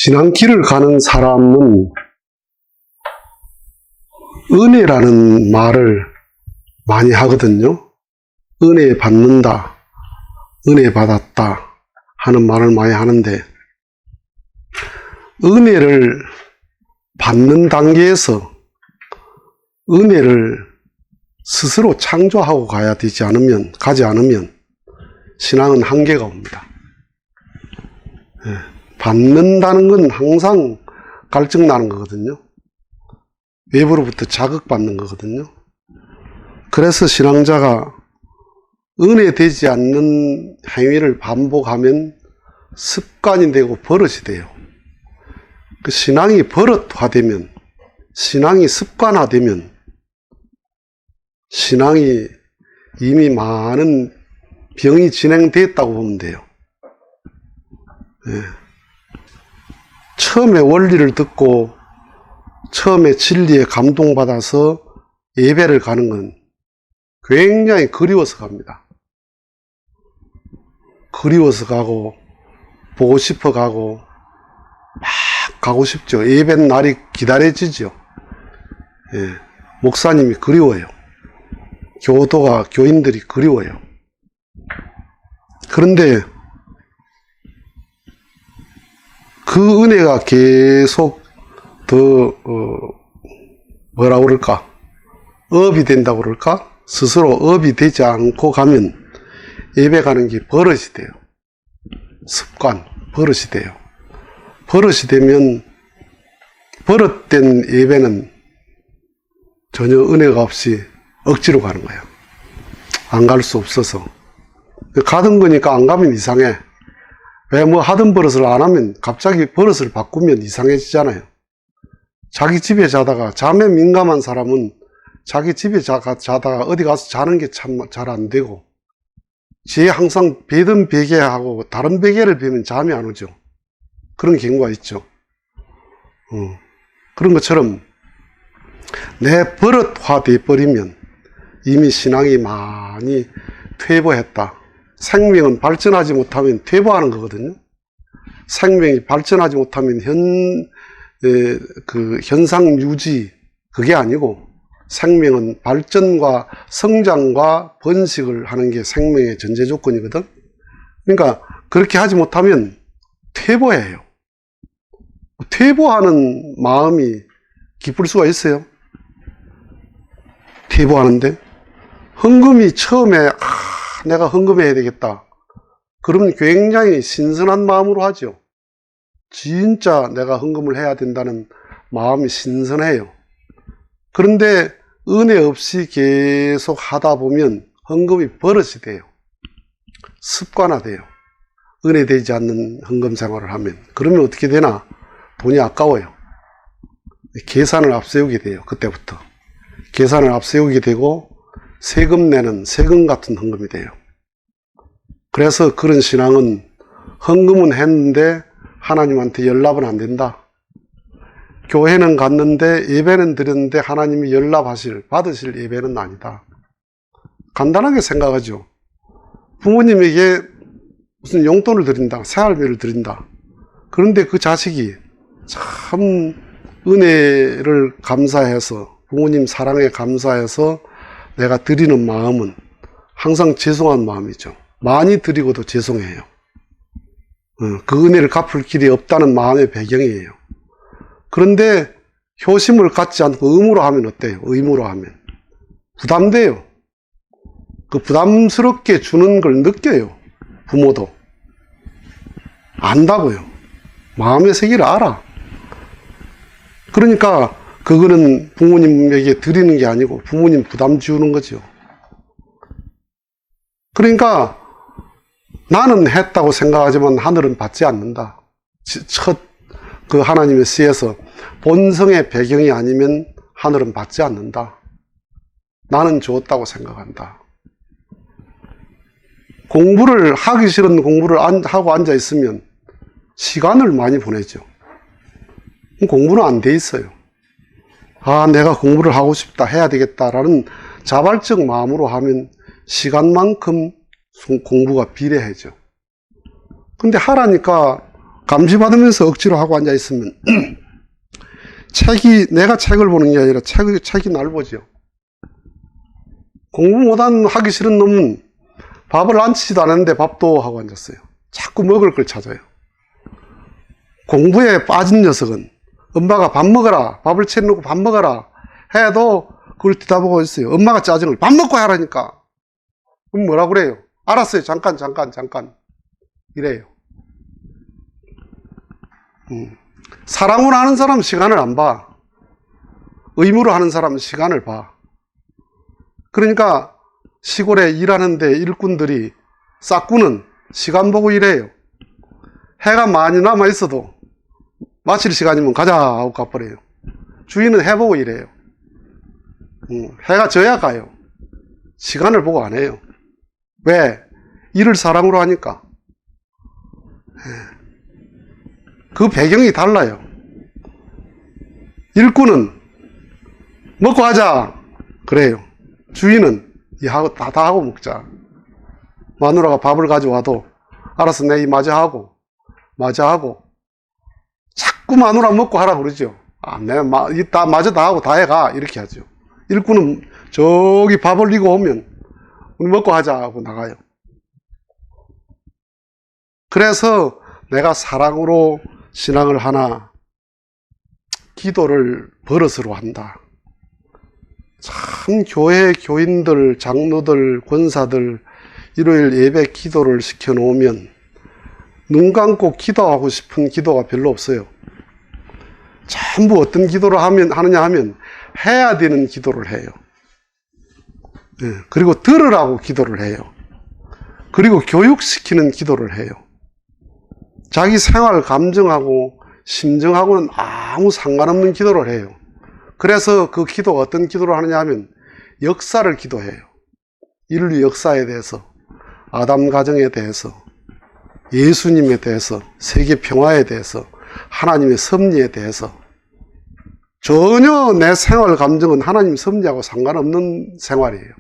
신앙길을 가는 사람은 은혜라는 말을 많이 하거든요. 은혜 받는다, 은혜 받았다 하는 말을 많이 하는데, 은혜를 받는 단계에서 은혜를 스스로 창조하고 가지 않으면 신앙은 한계가 옵니다. 받는다는 건 항상 갈증 나는 거거든요. 외부로부터 자극받는 거거든요. 그래서 신앙자가 은혜되지 않는 행위를 반복하면 습관이 되고 버릇이 돼요. 그 신앙이 버릇화되면, 신앙이 습관화되면 신앙이 이미 많은 병이 진행됐다고 보면 돼요. 처음에 원리를 듣고 처음에 진리에 감동받아서 예배를 가는 건 굉장히 그리워서 갑니다. 그리워서 가고 보고 싶어 가고 막 가고 싶죠. 예배 날이 기다려지죠. 목사님이 그리워요. 교인들이 그리워요. 그런데 그 은혜가 계속 더 뭐라고 그럴까? 업이 된다고 그럴까? 스스로 업이 되지 않고 가면 예배 가는 게 버릇이 돼요. 습관, 버릇이 돼요. 버릇이 되면 버릇된 예배는 전혀 은혜가 없이 억지로 가는 거예요. 안 갈 수 없어서. 가던 거니까 안 가면 이상해. 왜 뭐 하던 버릇을 안 하면 갑자기 버릇을 바꾸면 이상해지잖아요. 자기 집에 자다가, 잠에 민감한 사람은 자기 집에 자다가 어디 가서 자는 게 참 잘 안 되고, 지에 항상 베던 베개하고 다른 베개를 베면 잠이 안 오죠. 그런 경우가 있죠. 그런 것처럼 내 버릇화돼 버리면 이미 신앙이 많이 퇴보했다. 생명은 발전하지 못하면 퇴보하는 거거든요. 생명이 발전하지 못하면 현상 유지, 그게 아니고 생명은 발전과 성장과 번식을 하는 게 생명의 전제 조건이거든. 그러니까 그렇게 하지 못하면 퇴보해요. 퇴보하는 마음이 기쁠 수가 있어요? 퇴보하는데 헌금이 처음에 내가 헌금해야 되겠다. 그러면 굉장히 신선한 마음으로 하죠. 진짜 내가 헌금을 해야 된다는 마음이 신선해요. 그런데 은혜 없이 계속 하다 보면 헌금이 버릇이 돼요. 습관화돼요. 은혜되지 않는 헌금 생활을 하면. 그러면 어떻게 되나? 돈이 아까워요. 계산을 앞세우게 돼요. 그때부터. 계산을 앞세우게 되고 세금 내는 세금 같은 헌금이 돼요. 그래서 그런 신앙은 헌금은 했는데 하나님한테 연락은 안 된다. 교회는 갔는데 예배는 드렸는데 하나님이 받으실 예배는 아니다. 간단하게 생각하죠. 부모님에게 무슨 용돈을 드린다, 생활비를 드린다. 그런데 그 자식이 참 은혜를 감사해서, 부모님 사랑에 감사해서 내가 드리는 마음은 항상 죄송한 마음이죠. 많이 드리고도 죄송해요. 그 은혜를 갚을 길이 없다는 마음의 배경이에요. 그런데 효심을 갖지 않고 의무로 하면 어때요? 의무로 하면 부담돼요. 그 부담스럽게 주는 걸 느껴요. 부모도 안다고요. 마음의 세계를 알아. 그러니까 그거는 부모님에게 드리는 게 아니고 부모님 부담 주는 거죠. 그러니까 나는 했다고 생각하지만 하늘은 받지 않는다. 그 하나님의 시에서 본성의 배경이 아니면 하늘은 받지 않는다. 나는 주었다고 생각한다. 공부를 하기 싫은 공부를 하고 앉아 있으면 시간을 많이 보내죠. 공부는 안 돼 있어요. 내가 공부를 하고 싶다, 해야 되겠다라는 자발적 마음으로 하면 시간만큼 공부가 비례해져. 근데 하라니까 감시받으면서 억지로 하고 앉아있으면 내가 책을 보는 게 아니라 책이 날 보죠. 공부 못한 하기 싫은 놈은 밥을 안 치지도 않았는데 밥도 하고 앉았어요. 자꾸 먹을 걸 찾아요. 공부에 빠진 녀석은 엄마가 밥 먹어라, 밥을 채워놓고 밥 먹어라 해도 그걸 뒤다보고 있어요. 엄마가 짜증을 밥 먹고 하라니까. 그럼 뭐라 그래요? 알았어요. 잠깐 이래요. 사랑으로 하는 사람은 시간을 안 봐. 의무로 하는 사람은 시간을 봐. 그러니까 시골에 일하는데 일꾼들이 싹구는 시간 보고 일해요. 해가 많이 남아 있어도 마칠 시간이면 가자 하고 가버려요. 주인은 해 보고 일해요. 해가 져야 가요. 시간을 보고 안 해요. 왜? 일을 사랑으로 하니까. 그 배경이 달라요. 일꾼은 먹고 하자 그래요. 주인은 다 하고 먹자. 마누라가 밥을 가져와도 알았어, 내 이 마저 하고 자꾸 마누라 먹고 하라 그러죠. 내가 마저 다 하고 다 해가 이렇게 하죠. 일꾼은 저기 밥 올리고 오면 우리 먹고 하자 하고 나가요. 그래서 내가 사랑으로 신앙을 하나 기도를 버릇으로 한다. 참 교회 교인들, 장로들, 권사들 일요일 예배 기도를 시켜놓으면 눈 감고 기도하고 싶은 기도가 별로 없어요. 전부 어떤 기도를 하느냐 하면 해야 되는 기도를 해요. 그리고 들으라고 기도를 해요. 그리고 교육시키는 기도를 해요. 자기 생활 감정하고 심정하고는 아무 상관없는 기도를 해요. 그래서 그 기도가 어떤 기도를 하느냐 하면 역사를 기도해요. 인류 역사에 대해서, 아담 가정에 대해서, 예수님에 대해서, 세계 평화에 대해서, 하나님의 섭리에 대해서. 전혀 내 생활 감정은 하나님 섭리하고 상관없는 생활이에요.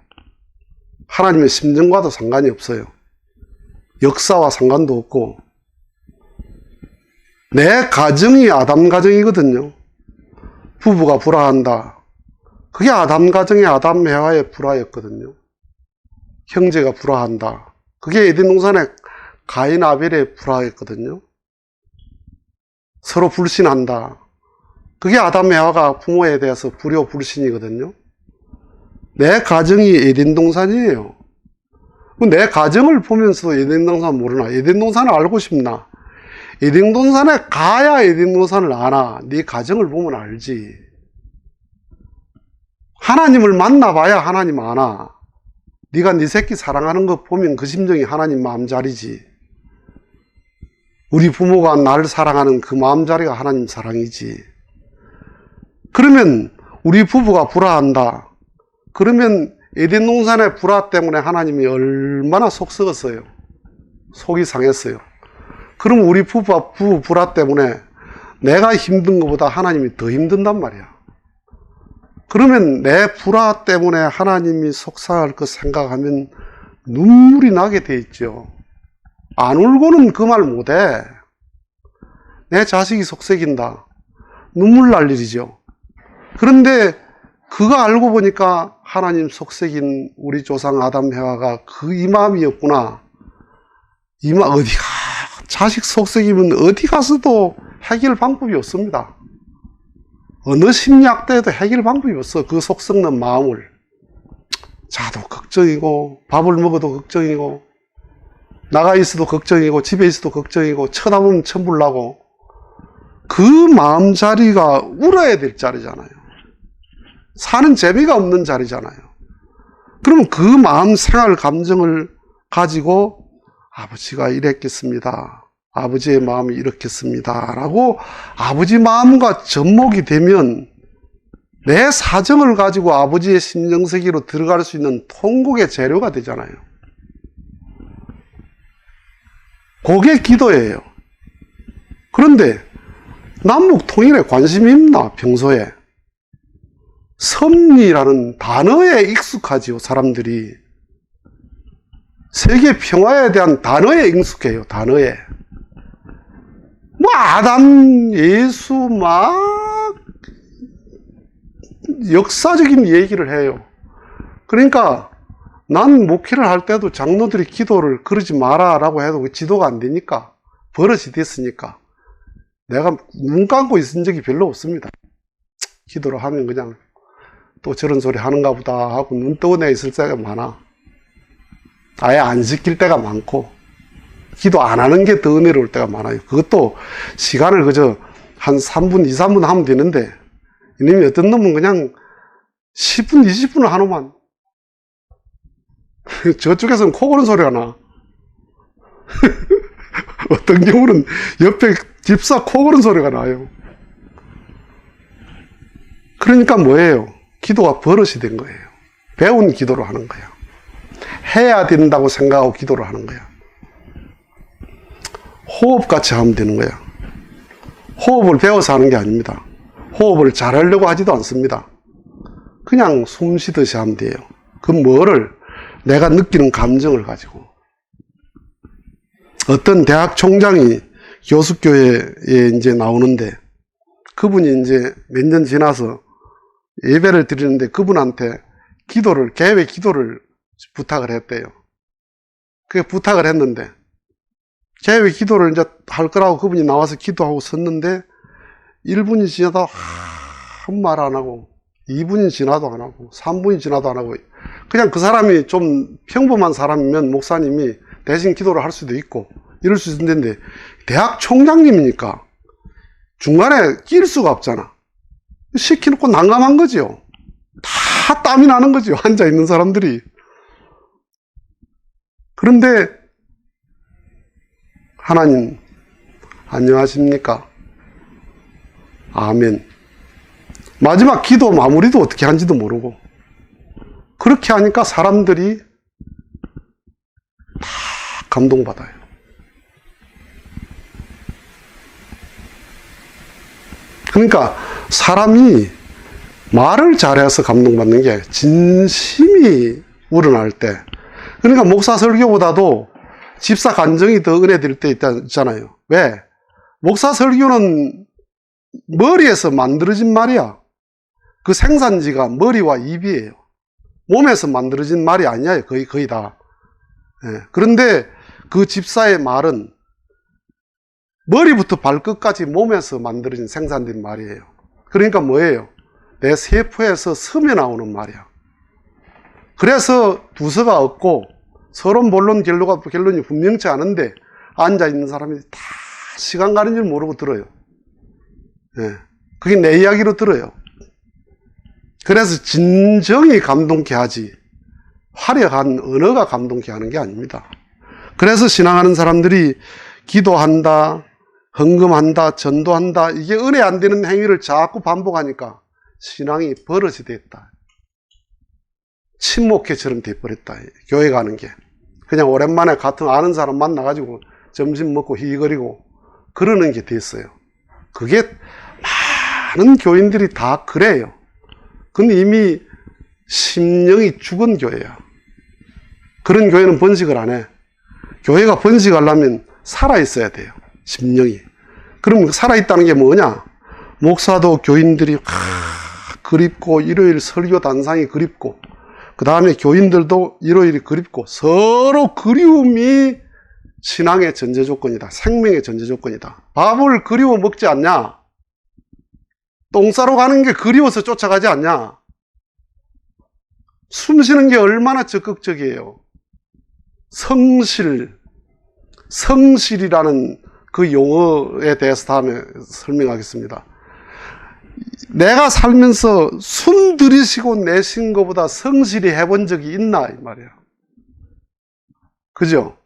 하나님의 심정과도 상관이 없어요. 역사와 상관도 없고. 내 가정이 아담 가정이거든요. 부부가 불화한다. 그게 아담 가정의 아담 해와의 불화였거든요. 형제가 불화한다. 그게 에덴 동산의 가인 아벨의 불화였거든요. 서로 불신한다. 그게 아담 해와가 부모에 대해서 불효 불신이거든요. 내 가정이 에덴 동산이에요. 내 가정을 보면서도 에덴 동산 모르나? 에덴 동산을 알고 싶나? 에덴 동산에 가야 에덴 동산을 아나? 네 가정을 보면 알지. 하나님을 만나봐야 하나님 아나? 네가 네 새끼 사랑하는 거 보면 그 심정이 하나님 마음자리지. 우리 부모가 나를 사랑하는 그 마음자리가 하나님 사랑이지. 그러면 우리 부부가 불화한다. 그러면 에덴 동산의 불화 때문에 하나님이 얼마나 속 썩었어요. 속이 상했어요. 그럼 우리 부부 불화 때문에 내가 힘든 것보다 하나님이 더 힘든단 말이야. 그러면 내 불화 때문에 하나님이 속상할 거 생각하면 눈물이 나게 돼 있죠. 안 울고는 그 말 못해. 내 자식이 속썩인다. 눈물 날 일이죠. 그런데 그거 알고 보니까 하나님 속썩인 우리 조상 아담 해와가 이 마음이었구나. 어디가 자식 속썩이면 어디 가서도 해결 방법이 없습니다. 어느 심리학대에도 해결 방법이 없어. 그 속썩는 마음을. 자도 걱정이고 밥을 먹어도 걱정이고 나가 있어도 걱정이고 집에 있어도 걱정이고 쳐다보면 천불 나고. 그 마음자리가 울어야 될 자리잖아요. 사는 재미가 없는 자리잖아요. 그러면 그 마음 생활 감정을 가지고 아버지가 이랬겠습니다. 아버지의 마음이 이렇겠습니다. 라고 아버지 마음과 접목이 되면 내 사정을 가지고 아버지의 심정세계로 들어갈 수 있는 통곡의 재료가 되잖아요. 그게 기도예요. 그런데 남북 통일에 관심이 있나 평소에? 섭리라는 단어에 익숙하지요. 사람들이 세계 평화에 대한 단어에 익숙해요. 단어에. 아담, 예수 막 역사적인 얘기를 해요. 그러니까 난 목회를 할 때도 장로들이 기도를 그러지 마라 라고 해도 지도가 안 되니까, 버릇이 됐으니까 내가 눈 감고 있은 적이 별로 없습니다. 기도를 하면 그냥 또 저런 소리 하는가 보다 하고 눈 떠내 있을 때가 많아. 아예 안 시킬 때가 많고, 기도 안 하는 게 더 은혜로울 때가 많아요. 그것도 시간을 그저 한 3분, 2, 3분 하면 되는데, 이놈이 어떤 놈은 그냥 10분, 20분을 하노만. 저쪽에서는 코 고는 소리가 나. 어떤 경우는 옆에 집사 코 고는 소리가 나요. 그러니까 뭐예요? 기도가 버릇이 된 거예요. 배운 기도를 하는 거예요. 해야 된다고 생각하고 기도를 하는 거야. 호흡같이 하면 되는 거야. 호흡을 배워서 하는 게 아닙니다. 호흡을 잘하려고 하지도 않습니다. 그냥 숨 쉬듯이 하면 돼요. 그 뭐를, 내가 느끼는 감정을 가지고. 어떤 대학 총장이 교수교회에 이제 나오는데, 그분이 이제 몇 년 지나서 예배를 드리는데 그분한테 계획 기도를 부탁을 했대요. 그 부탁을 했는데, 계획 기도를 이제 할 거라고 그분이 나와서 기도하고 섰는데, 1분이 지나도 아무 말 안 하고, 2분이 지나도 안 하고, 3분이 지나도 안 하고, 그냥 그 사람이 좀 평범한 사람이면 목사님이 대신 기도를 할 수도 있고, 이럴 수 있는데, 대학 총장님이니까 중간에 낄 수가 없잖아. 시켜놓고 난감한 거지요. 다 땀이 나는 거지요. 앉아있는 사람들이. 그런데 하나님 안녕하십니까? 아멘. 마지막 기도 마무리도 어떻게 한지도 모르고, 그렇게 하니까 사람들이 다 감동받아요. 그러니까 사람이 말을 잘해서 감동받는 게 진심이 우러날 때, 그러니까 목사 설교보다도 집사 간증이 더 은혜될 때 있잖아요. 왜? 목사 설교는 머리에서 만들어진 말이야. 그 생산지가 머리와 입이에요. 몸에서 만들어진 말이 아니야. 거의 다. 예. 그런데 그 집사의 말은 머리부터 발끝까지 몸에서 만들어진 생산된 말이에요. 그러니까 뭐예요? 내 세포에서 스며 나오는 말이야. 그래서 두서가 없고 서론 본론 결론이 분명치 않은데 앉아있는 사람이 다 시간 가는 줄 모르고 들어요. 예. 그게 내 이야기로 들어요. 그래서 진정이 감동케 하지, 화려한 언어가 감동케 하는 게 아닙니다. 그래서 신앙하는 사람들이 기도한다, 헌금한다, 전도한다, 이게 은혜 안 되는 행위를 자꾸 반복하니까 신앙이 버릇이 됐다. 친목회처럼 돼버렸다. 교회 가는 게. 그냥 오랜만에 같은 아는 사람 만나가지고 점심 먹고 희거리고 그러는 게 됐어요. 그게 많은 교인들이 다 그래요. 근데 이미 심령이 죽은 교회야. 그런 교회는 번식을 안 해. 교회가 번식하려면 살아있어야 돼요. 심령이. 그럼 살아있다는 게 뭐냐? 목사도 교인들이 그립고, 일요일 설교 단상이 그립고, 그 다음에 교인들도 일요일이 그립고, 서로 그리움이 신앙의 전제 조건이다. 생명의 전제 조건이다. 밥을 그리워 먹지 않냐? 똥 싸러 가는 게 그리워서 쫓아가지 않냐? 숨 쉬는 게 얼마나 적극적이에요. 성실이라는 그 용어에 대해서 다음에 설명하겠습니다. 내가 살면서 숨 들이쉬고 내쉬는 것보다 성실히 해본 적이 있나 이 말이야. 그죠?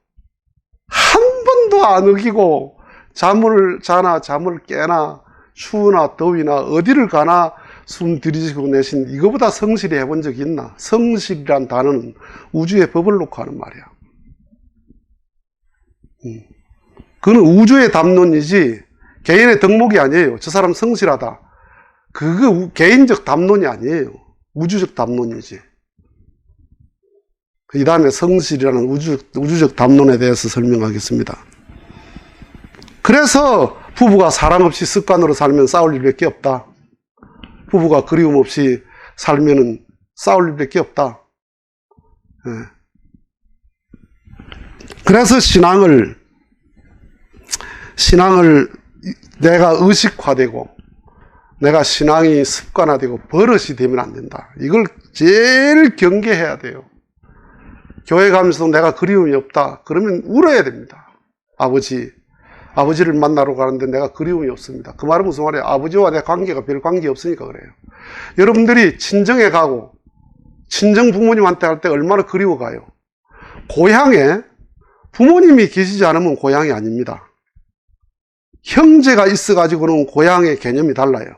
한 번도 안 어기고 잠을 자나 잠을 깨나 추우나 더위나 어디를 가나 숨 들이쉬고 내쉬는, 이거보다 성실히 해본 적이 있나? 성실이란 단어는 우주의 법을 놓고 하는 말이야. 그건 우주의 담론이지 개인의 덕목이 아니에요. 저 사람 성실하다. 그거 개인적 담론이 아니에요. 우주적 담론이지. 이 다음에 성실이라는 우주적 담론에 대해서 설명하겠습니다. 그래서 부부가 사랑 없이 습관으로 살면 싸울 일밖에 없다. 부부가 그리움 없이 살면은 싸울 일밖에 없다. 그래서 신앙을 내가 의식화되고 내가 신앙이 습관화되고 버릇이 되면 안 된다. 이걸 제일 경계해야 돼요. 교회 가면서도 내가 그리움이 없다. 그러면 울어야 됩니다. 아버지를 만나러 가는데 내가 그리움이 없습니다. 그 말은 무슨 말이에요? 아버지와 내 관계가 별 관계 없으니까 그래요. 여러분들이 친정에 가고 친정 부모님한테 할 때 얼마나 그리워가요. 고향에 부모님이 계시지 않으면 고향이 아닙니다. 형제가 있어가지고는 고향의 개념이 달라요.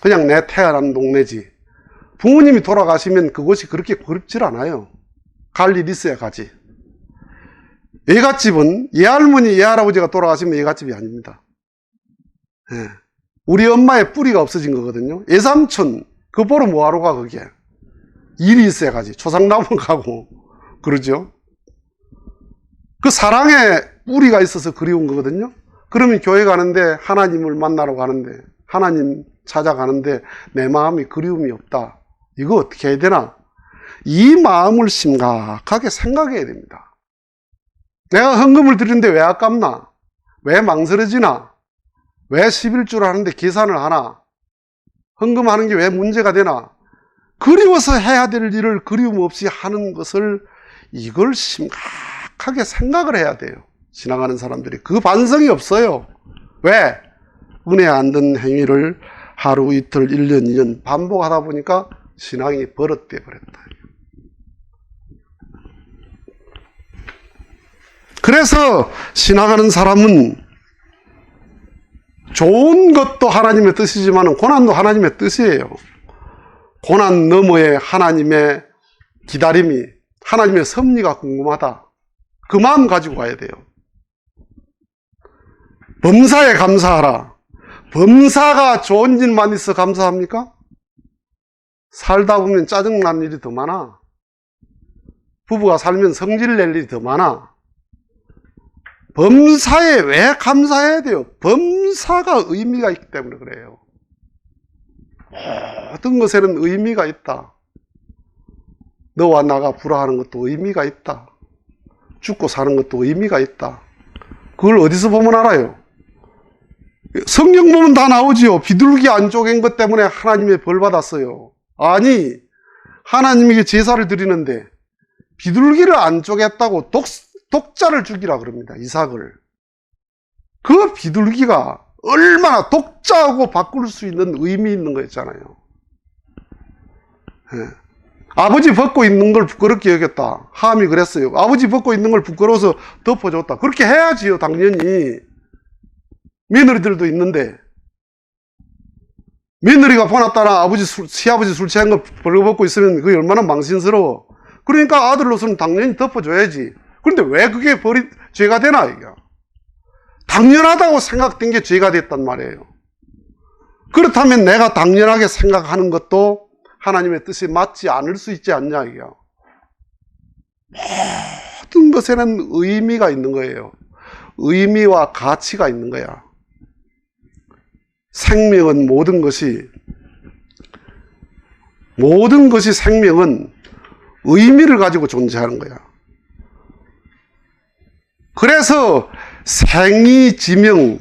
그냥 내 태어난 동네지. 부모님이 돌아가시면 그곳이 그렇게 그립질 않아요. 갈 일 있어야 가지. 예갓집은 예할머니, 예할아버지가 돌아가시면 예갓집이 아닙니다. 우리 엄마의 뿌리가 없어진 거거든요. 예삼촌, 그거 보러 뭐하러 가, 그게. 일이 있어야 가지. 초상나무 가고, 그러죠. 그 사랑의 뿌리가 있어서 그리운 거거든요. 그러면 교회 가는데, 하나님을 만나러 가는데, 하나님 찾아가는데, 내 마음이 그리움이 없다. 이거 어떻게 해야 되나? 이 마음을 심각하게 생각해야 됩니다. 내가 헌금을 드리는데 왜 아깝나? 왜 망설여지나? 왜 11주를 하는데 계산을 하나? 헌금하는 게 왜 문제가 되나? 그리워서 해야 될 일을 그리움 없이 하는 것을 이걸 심각하게 생각을 해야 돼요. 지나가는 사람들이. 그 반성이 없어요. 왜? 은혜 안 된 행위를 하루, 이틀, 1년, 2년 반복하다 보니까 신앙이 버릇돼 버렸다. 그래서 지나가는 사람은 좋은 것도 하나님의 뜻이지만 고난도 하나님의 뜻이에요. 고난 너머의 하나님의 기다림이, 하나님의 섭리가 궁금하다. 그 마음 가지고 가야 돼요. 범사에 감사하라. 범사가 좋은 일만 있어 감사합니까? 살다 보면 짜증난 일이 더 많아. 부부가 살면 성질 낼 일이 더 많아. 범사에 왜 감사해야 돼요? 범사가 의미가 있기 때문에 그래요. 모든 것에는 의미가 있다. 너와 나가 불화하는 것도 의미가 있다. 죽고 사는 것도 의미가 있다. 그걸 어디서 보면 알아요? 성경 보면 다 나오지요. 비둘기 안 쪼갠 것 때문에 하나님의 벌 받았어요. 아니, 하나님에게 제사를 드리는데 비둘기를 안 쪼갰다고 독자를 죽이라 그럽니다. 이삭을. 그 비둘기가 얼마나 독자하고 바꿀 수 있는 의미 있는 거였잖아요. 아버지 벗고 있는 걸 부끄럽게 여겼다. 함이 그랬어요. 아버지 벗고 있는 걸 부끄러워서 덮어줬다. 그렇게 해야지요, 당연히. 며느리들도 있는데 며느리가 보났다나 시아버지 술 취한 거 벌거벗고 있으면 그게 얼마나 망신스러워. 그러니까 아들로서는 당연히 덮어줘야지. 그런데 왜 그게 죄가 되나, 이게? 당연하다고 생각된 게 죄가 됐단 말이에요. 그렇다면 내가 당연하게 생각하는 것도 하나님의 뜻이 맞지 않을 수 있지 않냐, 이게. 모든 것에는 의미가 있는 거예요. 의미와 가치가 있는 거야. 생명은 모든 것이 생명은 의미를 가지고 존재하는 거야. 그래서 생이지명,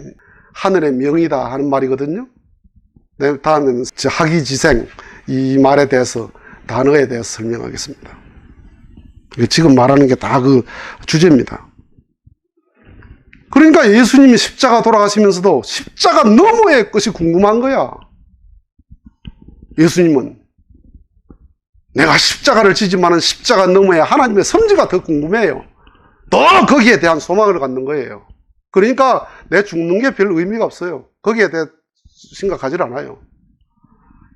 하늘의 명이다 하는 말이거든요. 다음에는 학이지생, 이 말에 대해서, 단어에 대해서 설명하겠습니다. 지금 말하는 게 다 그 주제입니다. 그러니까 예수님이 십자가 돌아가시면서도 십자가 너머의 것이 궁금한 거야. 예수님은 내가 십자가를 지지만은 십자가 너머의 하나님의 섭리가 더 궁금해요. 더 거기에 대한 소망을 갖는 거예요. 그러니까 내 죽는 게 별 의미가 없어요. 거기에 대해 생각하질 않아요.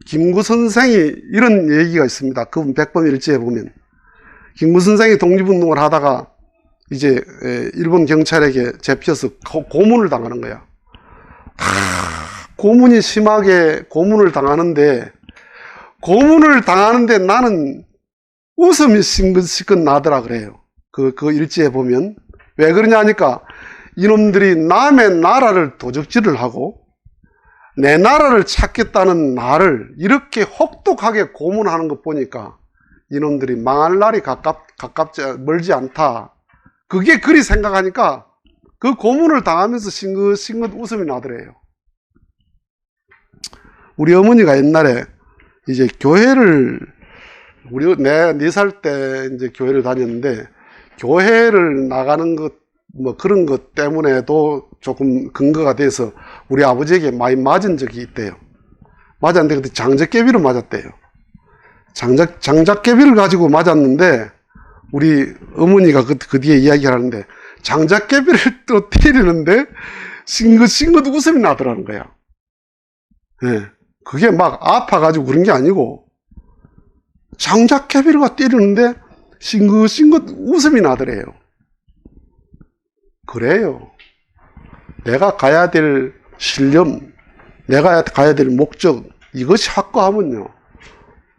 김구 선생이 이런 얘기가 있습니다. 그분 백범일지에 보면 김구 선생이 독립운동을 하다가 이제 일본 경찰에게 잡혀서 고문을 당하는 거야. 고문이 심하게 고문을 당하는데 나는 웃음이 시끈시끈 나더라 그래요. 그 일지에 보면. 왜 그러냐 하니까 이놈들이 남의 나라를 도적질을 하고 내 나라를 찾겠다는 나를 이렇게 혹독하게 고문하는 것 보니까 이놈들이 망할 날이 멀지 않다. 그게 그리 생각하니까 그 고문을 당하면서 싱긋싱긋 웃음이 나더래요. 우리 어머니가 옛날에 이제 교회를 내가 4살 때 이제 교회를 다녔는데 교회를 나가는 것 뭐 그런 것 때문에도 조금 근거가 돼서 우리 아버지에게 많이 맞은 적이 있대요. 맞았는데 그때 장작개비를 맞았대요. 장작개비를 가지고 맞았는데 우리 어머니가 그 뒤에 이야기를 하는데 장작개비를 또 때리는데 싱긋싱긋 웃음이 나더라는 거야. 예. 그게 막 아파가지고 그런 게 아니고 장작개비를 때리는데 싱긋싱긋 웃음이 나더래요. 그래요. 내가 가야 될 신념, 내가 가야 될 목적, 이것이 확고하면요,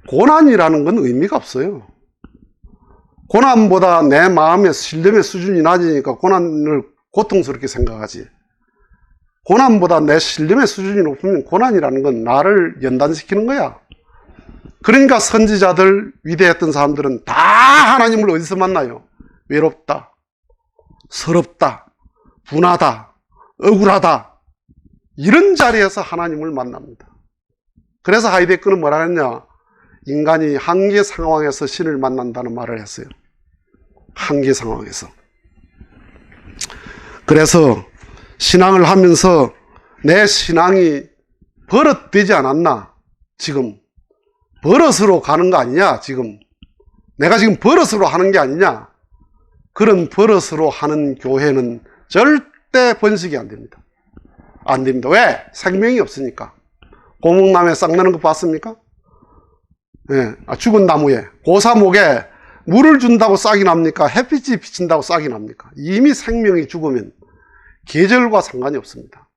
고난이라는 건 의미가 없어요. 고난보다 내 마음의 신념의 수준이 낮으니까 고난을 고통스럽게 생각하지. 고난보다 내 신념의 수준이 높으면 고난이라는 건 나를 연단시키는 거야. 그러니까 선지자들, 위대했던 사람들은 다 하나님을 어디서 만나요? 외롭다, 서럽다, 분하다, 억울하다, 이런 자리에서 하나님을 만납니다. 그래서 하이데크는 뭐라 했냐? 인간이 한계 상황에서 신을 만난다는 말을 했어요. 한계 상황에서. 그래서 신앙을 하면서 내 신앙이 버릇되지 않았나? 지금 버릇으로 가는 거 아니냐? 지금 내가 지금 버릇으로 하는 게 아니냐? 그런 버릇으로 하는 교회는 절대 번식이 안 됩니다. 안 됩니다. 왜? 생명이 없으니까. 고목나무에 싹 나는 거 봤습니까? 예, 죽은 나무에, 고사목에 물을 준다고 싹이 납니까? 햇빛이 비친다고 싹이 납니까? 이미 생명이 죽으면 계절과 상관이 없습니다.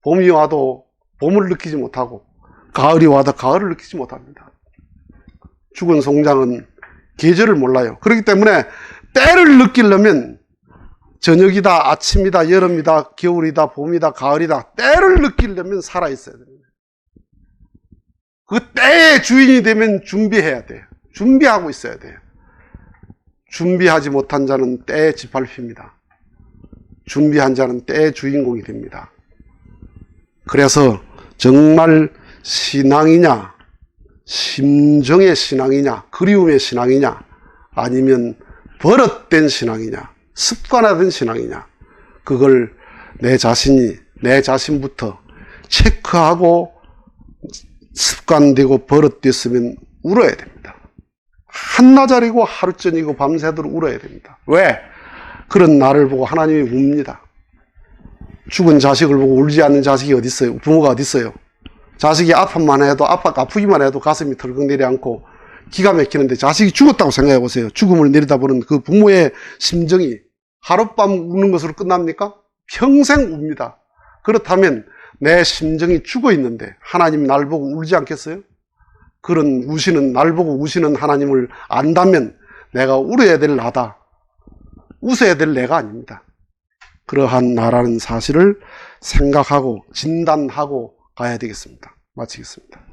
봄이 와도 봄을 느끼지 못하고 가을이 와도 가을을 느끼지 못합니다. 죽은 송장은 계절을 몰라요. 그렇기 때문에 때를 느끼려면 저녁이다, 아침이다, 여름이다, 겨울이다, 봄이다, 가을이다, 때를 느끼려면 살아있어야 됩니다. 그 때의 주인이 되면 준비해야 돼요. 준비하고 있어야 돼요. 준비하지 못한 자는 때의 짓밟힙니다. 준비한 자는 때의 주인공이 됩니다. 그래서 정말 신앙이냐, 심정의 신앙이냐, 그리움의 신앙이냐, 아니면 버릇된 신앙이냐, 습관화된 신앙이냐, 그걸 내 자신부터 체크하고 습관되고 버릇됐으면 울어야 됩니다. 한나절이고 하루전이고 밤새도록 울어야 됩니다. 왜? 그런 나를 보고 하나님이 웁니다. 죽은 자식을 보고 울지 않는 자식이 어디 있어요? 부모가 어디 있어요? 자식이 아프기만 해도 가슴이 덜컥 내려앉고 기가 막히는데 자식이 죽었다고 생각해 보세요. 죽음을 내려다보는 그 부모의 심정이 하룻밤 우는 것으로 끝납니까? 평생 웁니다. 그렇다면 내 심정이 죽어 있는데 하나님 날 보고 울지 않겠어요? 그런 날 보고 우시는 하나님을 안다면 내가 울어야 될 나다, 웃어야 될 내가 아닙니다. 그러한 나라는 사실을 생각하고 진단하고 가야 되겠습니다. 마치겠습니다.